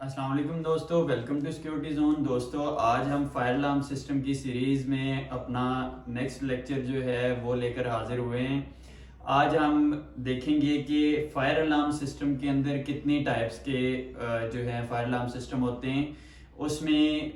अस्सलाम वालेकुम दोस्तों, वेलकम टू सिक्योरिटी जोन। दोस्तों, आज हम फायर अलार्म सिस्टम की सीरीज़ में अपना नेक्स्ट लेक्चर जो है वो लेकर हाजिर हुए हैं। आज हम देखेंगे कि फायर अलार्म सिस्टम के अंदर कितनी टाइप्स के जो है फायर अलार्म सिस्टम होते हैं, उसमें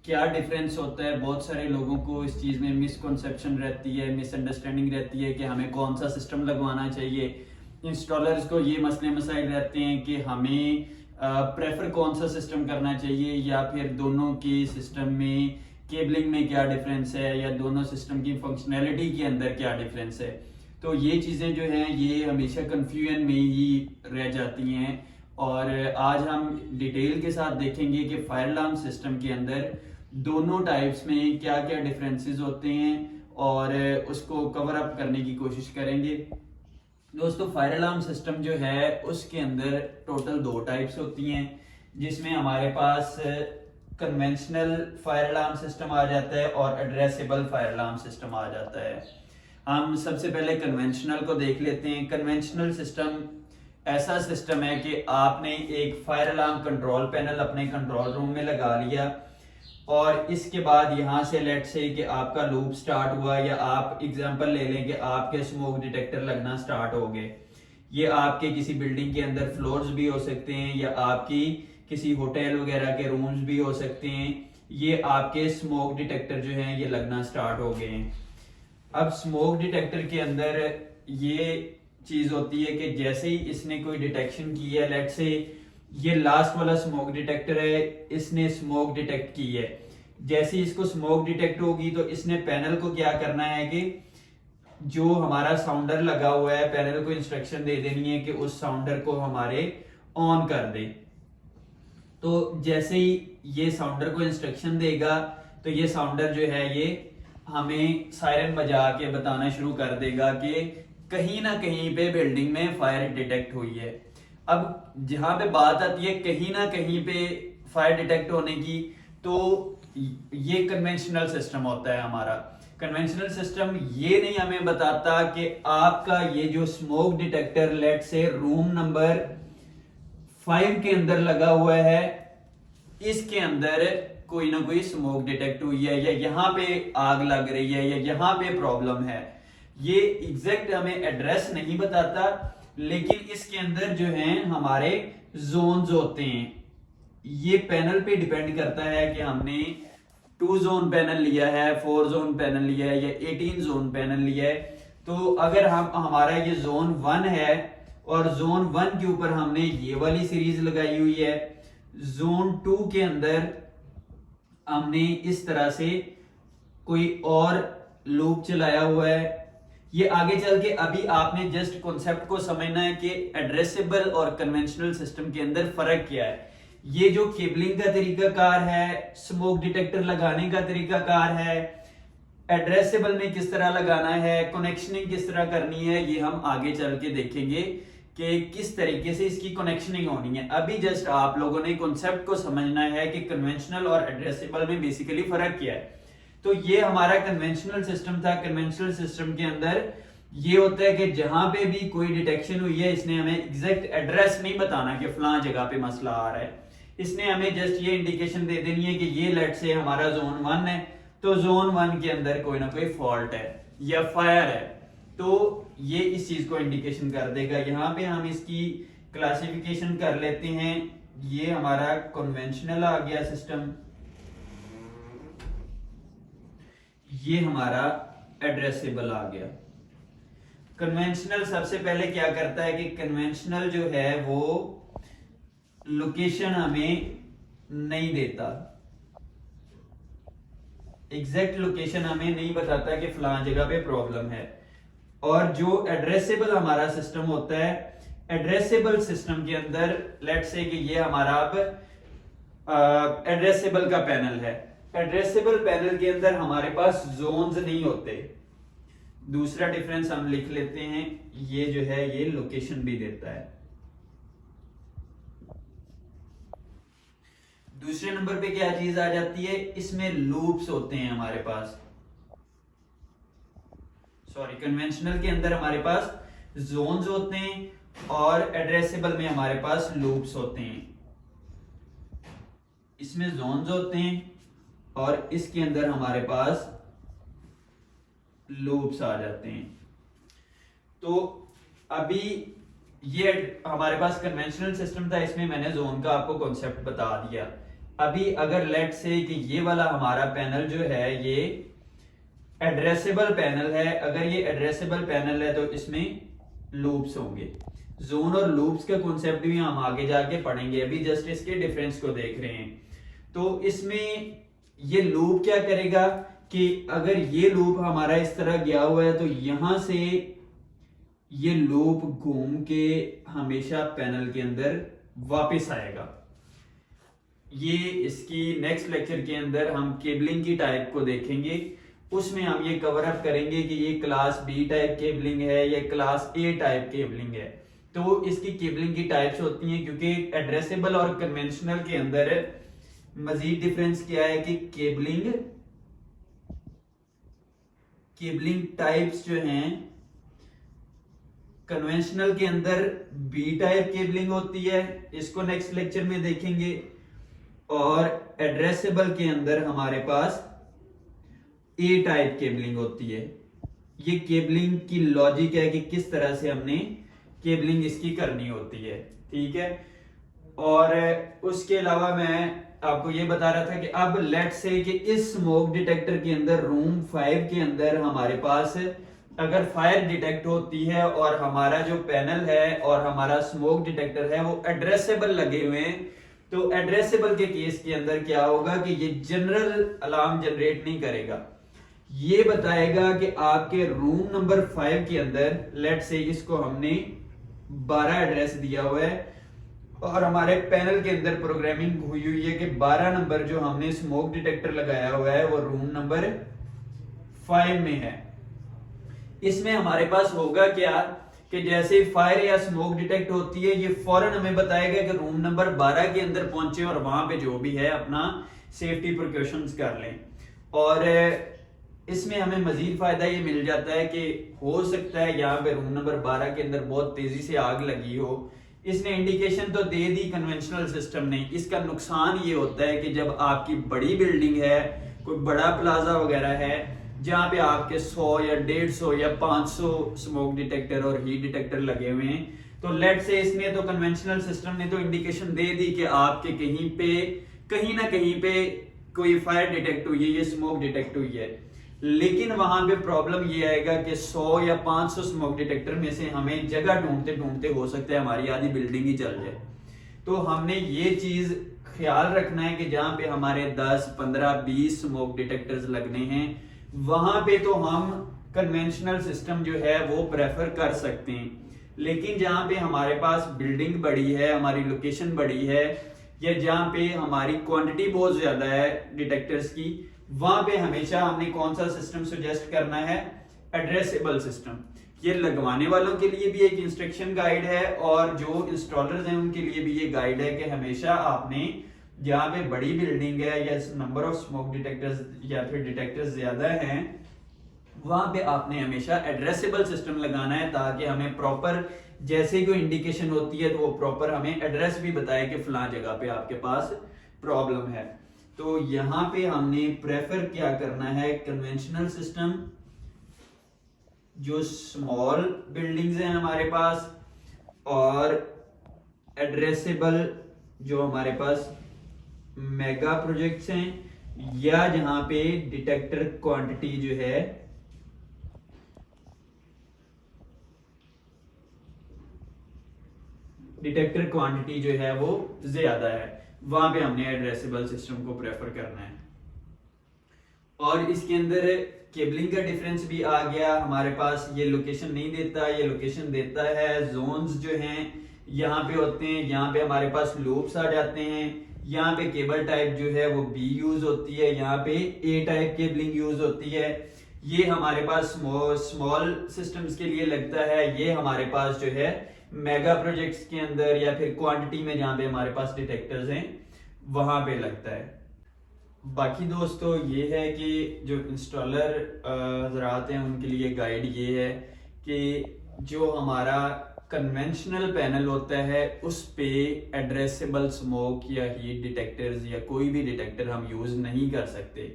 क्या डिफरेंस होता है। बहुत सारे लोगों को इस चीज़ में मिसकंसेप्शन रहती है, मिसअंडरस्टैंडिंग रहती है कि हमें कौन सा सिस्टम लगवाना चाहिए। इंस्टॉलर्स को ये मसले मसाइल रहते हैं कि हमें प्रेफर कौन सा सिस्टम करना चाहिए, या फिर दोनों के सिस्टम में केबलिंग में क्या डिफरेंस है, या दोनों सिस्टम की फंक्शनैलिटी के अंदर क्या डिफरेंस है। तो ये चीज़ें जो हैं ये हमेशा कन्फ्यूजन में ही रह जाती हैं। और आज हम डिटेल के साथ देखेंगे कि फायर अलार्म सिस्टम के अंदर दोनों टाइप्स में क्या क्या डिफरेंसेस होते हैं और उसको कवर अप करने की कोशिश करेंगे। दोस्तों, फायर अलार्म सिस्टम जो है उसके अंदर टोटल दो टाइप्स होती हैं, जिसमें हमारे पास कन्वेंशनल फायर अलार्म सिस्टम आ जाता है और एड्रेसेबल फायर अलार्म सिस्टम आ जाता है। हम सबसे पहले कन्वेंशनल को देख लेते हैं। कन्वेंशनल सिस्टम ऐसा सिस्टम है कि आपने एक फायर अलार्म कंट्रोल पैनल अपने कंट्रोल रूम में लगा लिया और इसके बाद यहाँ से लेट से कि आपका लूप स्टार्ट हुआ, या आप एग्जांपल ले लें कि आपके स्मोक डिटेक्टर लगना स्टार्ट हो गए। ये आपके किसी बिल्डिंग के अंदर फ्लोर्स भी हो सकते हैं, या आपकी किसी होटल वगैरह के रूम्स भी हो सकते हैं। ये आपके स्मोक डिटेक्टर जो हैं ये लगना स्टार्ट हो गए हैं। अब स्मोक डिटेक्टर के अंदर ये चीज होती है कि जैसे ही इसने कोई डिटेक्शन की है, लेट से ये लास्ट वाला स्मोक डिटेक्टर है, इसने स्मोक डिटेक्ट की है। जैसे इसको स्मोक डिटेक्ट होगी तो इसने पैनल को क्या करना है कि जो हमारा साउंडर लगा हुआ है पैनल को इंस्ट्रक्शन दे देनी है कि उस साउंडर को हमारे ऑन कर दे। तो जैसे ही ये साउंडर को इंस्ट्रक्शन देगा तो ये साउंडर जो है ये हमें सायरन बजा के बताना शुरू कर देगा कि कहीं ना कहीं पे बिल्डिंग में फायर डिटेक्ट हुई है। अब जहां पे बात आती है कहीं ना कहीं पे फायर डिटेक्ट होने की, तो ये कन्वेंशनल सिस्टम होता है हमारा। कन्वेंशनल सिस्टम ये नहीं हमें बताता कि आपका ये जो स्मोक डिटेक्टर लेट से रूम नंबर 5 के अंदर लगा हुआ है, इसके अंदर कोई ना कोई स्मोक डिटेक्ट हुई है, या यहाँ पे आग लग रही है, या यहाँ पे प्रॉब्लम है। ये एग्जैक्ट हमें एड्रेस नहीं बताता, लेकिन इसके अंदर जो है हमारे जोन्स होते हैं। ये पैनल पे डिपेंड करता है कि हमने 2 जोन पैनल लिया है, 4 जोन पैनल लिया है, या 18 जोन पैनल लिया है। तो अगर हम हमारा ये जोन 1 है और जोन 1 के ऊपर हमने ये वाली सीरीज लगाई हुई है, जोन 2 के अंदर हमने इस तरह से कोई और लूप चलाया हुआ है। ये आगे चल के अभी आपने जस्ट कॉन्सेप्ट को समझना है कि एड्रेसेबल और कन्वेंशनल सिस्टम के अंदर फर्क क्या है। ये जो केबलिंग का तरीकाकार है, स्मोक डिटेक्टर लगाने का तरीकाकार है, एड्रेसेबल में किस तरह लगाना है, कनेक्शनिंग किस तरह करनी है, ये हम आगे चल के देखेंगे कि किस तरीके से इसकी कनेक्शनिंग होनी है। अभी जस्ट आप लोगों ने कॉन्सेप्ट को समझना है कि कन्वेंशनल और एड्रेसेबल में बेसिकली फर्क क्या है। तो ये हमारा कन्वेंशनल सिस्टम था। कन्वेंशनल सिस्टम के अंदर ये होता है कि जहां पे भी कोई डिटेक्शन हुई है, इसने हमें एग्जैक्ट एड्रेस नहीं बताना कि फलां जगह पे मसला आ रहा है। इसने हमें जस्ट ये इंडिकेशन दे देनी है कि ये लेट से हमारा जोन 1 है, तो जोन 1 के अंदर कोई ना कोई फॉल्ट है या फायर है, तो ये इस चीज को इंडिकेशन कर देगा। यहाँ पे हम इसकी क्लासिफिकेशन कर लेते हैं। ये हमारा कन्वेंशनल आ गया सिस्टम, ये हमारा एड्रेसेबल आ गया। कन्वेंशनल सबसे पहले क्या करता है कि कन्वेंशनल जो है वो लोकेशन हमें नहीं देता, एग्जैक्ट लोकेशन हमें नहीं बताता कि फलां जगह पे प्रॉब्लम है। और जो एड्रेसेबल हमारा सिस्टम होता है, एड्रेसेबल सिस्टम के अंदर लेट्स से कि ये हमारा अब एड्रेसेबल का पैनल है। एड्रेसेबल पैनल के अंदर हमारे पास जोन्स नहीं होते। दूसरा डिफरेंस हम लिख लेते हैं, ये जो है ये लोकेशन भी देता है। दूसरे नंबर पे क्या चीज आ जाती है, इसमें लूप्स होते हैं हमारे पास। सॉरी, कन्वेंशनल के अंदर हमारे पास जोन्स होते हैं और एड्रेसेबल में हमारे पास लूप्स होते हैं। इसमें जोन्स होते हैं और इसके अंदर हमारे पास लूप्स आ जाते हैं। तो अभी ये हमारे पास कन्वेंशनल सिस्टम था, इसमें मैंने जोन का आपको कॉन्सेप्ट बता दिया। अभी अगर लेट से कि ये वाला हमारा पैनल जो है ये एड्रेसेबल पैनल है, अगर ये एड्रेसेबल पैनल है तो इसमें लूप्स होंगे। जोन और लूप्स का कॉन्सेप्ट भी हम आगे जाके पढ़ेंगे, अभी जस्ट इसके डिफरेंस को देख रहे हैं। तो इसमें ये लूप क्या करेगा कि अगर ये लूप हमारा इस तरह गया हुआ है तो यहां से ये लूप घूम के हमेशा पैनल के अंदर वापस आएगा। ये इसकी नेक्स्ट लेक्चर के अंदर हम केबलिंग की टाइप को देखेंगे, उसमें हम ये कवर अप करेंगे कि ये क्लास बी टाइप केबलिंग है या क्लास ए टाइप केबलिंग है। तो इसकी केबलिंग की टाइप्स होती हैं, क्योंकि एड्रेसेबल और कन्वेंशनल के अंदर मजीद डिफरेंस क्या है कि केबलिंग टाइप्स जो हैं, कन्वेंशनल के अंदर बी टाइप केबलिंग होती है, इसको नेक्स्ट लेक्चर में देखेंगे, और एड्रेसेबल के अंदर हमारे पास ए टाइप केबलिंग होती है। ये केबलिंग की लॉजिक है कि किस तरह से हमने केबलिंग इसकी करनी होती है, ठीक है। और उसके अलावा मैं आपको ये बता रहा था कि अब लेट से कि इस स्मोक डिटेक्टर के अंदर रूम 5 के अंदर हमारे पास अगर फायर डिटेक्ट होती है और हमारा जो पैनल है और हमारा स्मोक डिटेक्टर है वो एड्रेसेबल लगे हुए हैं, तो एड्रेसेबल के केस के अंदर क्या होगा कि ये जनरल अलार्म जनरेट नहीं करेगा। ये बताएगा कि आपके रूम नंबर 5 के अंदर लेट से इसको हमने 12 एड्रेस दिया हुआ है और हमारे पैनल के अंदर प्रोग्रामिंग हुई है कि 12 नंबर जो हमने स्मोक डिटेक्टर लगाया हुआ है वो रूम नंबर 5 में है। इसमें हमारे पास होगा क्या कि जैसे फायर या स्मोक डिटेक्ट होती है, ये फौरन हमें बताएगा कि रूम नंबर 12 के अंदर पहुंचे और वहां पे जो भी है अपना सेफ्टी प्रिकॉशंस कर लें। और इसमें हमें मजीद फायदा ये मिल जाता है कि हो सकता है यहाँ पे रूम नंबर 12 के अंदर बहुत तेजी से आग लगी हो। इसने इंडिकेशन तो दे दी कन्वेंशनल सिस्टम ने। इसका नुकसान ये होता है कि जब आपकी बड़ी बिल्डिंग है, कोई बड़ा प्लाजा वगैरह है जहां पे आपके 100 या 150 या 500 स्मोक डिटेक्टर और हीट डिटेक्टर लगे हुए हैं, तो लेट से इसने तो कन्वेंशनल सिस्टम ने तो इंडिकेशन दे दी कि आपके कहीं ना कहीं पे कोई फायर डिटेक्ट हुई है, ये स्मोक डिटेक्ट हुई है। लेकिन वहां पे प्रॉब्लम ये आएगा कि 100 या 500 स्मोक डिटेक्टर में से हमें जगह ढूंढते ढूंढते हो सकता है हमारी आधी बिल्डिंग ही चल जाए। तो हमने ये चीज ख्याल रखना है कि जहां पे हमारे 10, 15, 20 स्मोक डिटेक्टर्स लगने हैं वहां पे तो हम कन्वेंशनल सिस्टम जो है वो प्रेफर कर सकते हैं। लेकिन जहां पे हमारे पास बिल्डिंग बड़ी है, हमारी लोकेशन बड़ी है, या जहां पे हमारी क्वांटिटी बहुत ज्यादा है डिटेक्टर्स की, वहां पे हमेशा हमने कौन सा सिस्टम सजेस्ट करना है? Addressable system. ये लगवाने वालों के लिए भी एक इंस्ट्रक्शन गाइड है और जो इंस्टॉलर्स हैं उनके लिए भी ये गाइड है कि हमेशा आपने जहां पे बड़ी बिल्डिंग है या नंबर ऑफ स्मोक डिटेक्टर्स या फिर डिटेक्टर्स ज्यादा हैं, वहां पे आपने हमेशा एड्रेसेबल सिस्टम लगाना है ताकि हमें प्रॉपर जैसे कोई इंडिकेशन होती है तो वो प्रॉपर हमें एड्रेस भी बताए कि फलां जगह पे आपके पास प्रॉब्लम है। तो यहां पे हमने प्रेफर क्या करना है? कन्वेंशनल सिस्टम, जो स्मॉल बिल्डिंग्स हैं हमारे पास, और एड्रेसेबल जो हमारे पास मेगा प्रोजेक्ट्स हैं, या जहां पे डिटेक्टर क्वांटिटी जो है वो ज्यादा है, वहां पे हमने एड्रेसेबल सिस्टम को प्रेफर करना है। और इसके अंदर केबलिंग का डिफरेंस भी आ गया हमारे पास। ये लोकेशन नहीं देता, ये लोकेशन देता है। जोन्स जो हैं यहाँ पे होते हैं, यहाँ पे हमारे पास लूप्स आ जाते हैं। यहाँ पे केबल टाइप जो है वो बी यूज होती है, यहाँ पे ए टाइप केबलिंग यूज होती है। ये हमारे पास स्मॉल सिस्टम्स के लिए लगता है, ये हमारे पास जो है मेगा प्रोजेक्ट्स के अंदर या फिर क्वांटिटी में जहाँ पे हमारे पास डिटेक्टर्स हैं वहां पे लगता है। बाकी दोस्तों ये है कि जो इंस्टॉलर हजरात हैं उनके लिए गाइड ये है कि जो हमारा कन्वेंशनल पैनल होता है उस पे एड्रेसेबल स्मोक या हीट डिटेक्टर्स या कोई भी डिटेक्टर हम यूज नहीं कर सकते,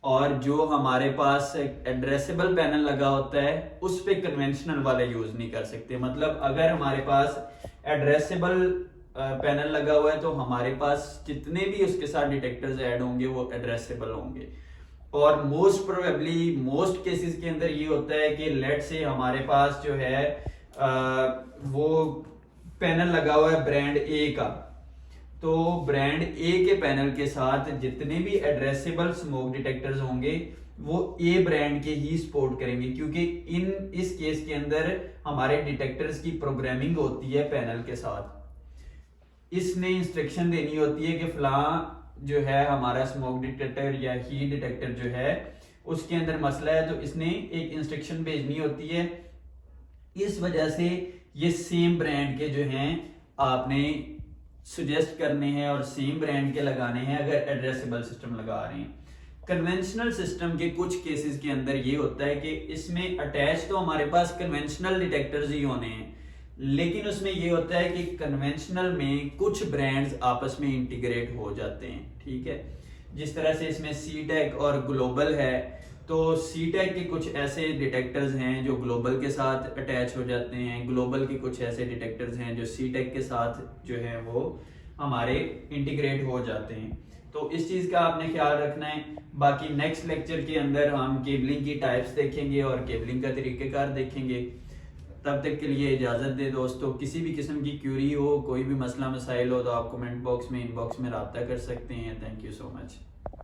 और जो हमारे पास एड्रेसेबल पैनल लगा होता है उस पे कन्वेंशनल वाले यूज नहीं कर सकते। मतलब अगर हमारे पास एड्रेसेबल पैनल लगा हुआ है तो हमारे पास जितने भी उसके साथ डिटेक्टर्स ऐड होंगे वो एड्रेसेबल होंगे। और मोस्ट प्रोबेबली मोस्ट केसेस के अंदर ये होता है कि लेट से हमारे पास जो है वो पैनल लगा हुआ है ब्रांड ए का, तो ब्रांड ए के पैनल के साथ जितने भी एड्रेसेबल स्मोक डिटेक्टर्स होंगे वो ए ब्रांड के ही सपोर्ट करेंगे, क्योंकि इस केस के अंदर हमारे डिटेक्टर्स की प्रोग्रामिंग होती है पैनल के साथ। इसने इंस्ट्रक्शन देनी होती है कि फलां जो है हमारा स्मोक डिटेक्टर या हीट डिटेक्टर जो है उसके अंदर मसला है, तो इसने एक इंस्ट्रक्शन भेजनी होती है। इस वजह से ये सेम ब्रांड के जो हैं आपने सुजेस्ट करने हैं और सेम ब्रांड के लगाने हैं अगर एड्रेसेबल सिस्टम लगा रहे हैं। कन्वेंशनल सिस्टम के कुछ केसेस के अंदर ये होता है कि इसमें अटैच तो हमारे पास कन्वेंशनल डिटेक्टर्स ही होने हैं, लेकिन उसमें ये होता है कि कन्वेंशनल में कुछ ब्रांड्स आपस में इंटीग्रेट हो जाते हैं। ठीक है, जिस तरह से इसमें सीटेक और ग्लोबल है, तो सीटेक के कुछ ऐसे डिटेक्टर्स हैं जो ग्लोबल के साथ अटैच हो जाते हैं, ग्लोबल के कुछ ऐसे डिटेक्टर्स हैं जो सीटेक के साथ जो है वो हमारे इंटीग्रेट हो जाते हैं। तो इस चीज का आपने ख्याल रखना है। बाकी नेक्स्ट लेक्चर के अंदर हम केबलिंग की टाइप्स देखेंगे और केबलिंग का तरीकेकार देखेंगे। तब तक के लिए इजाजत दे दोस्तों। किसी भी किस्म की क्यूरी हो, कोई भी मसला मसाइल हो तो आप कमेंट बॉक्स में इनबॉक्स में राब्ता कर सकते हैं। Thank you so much.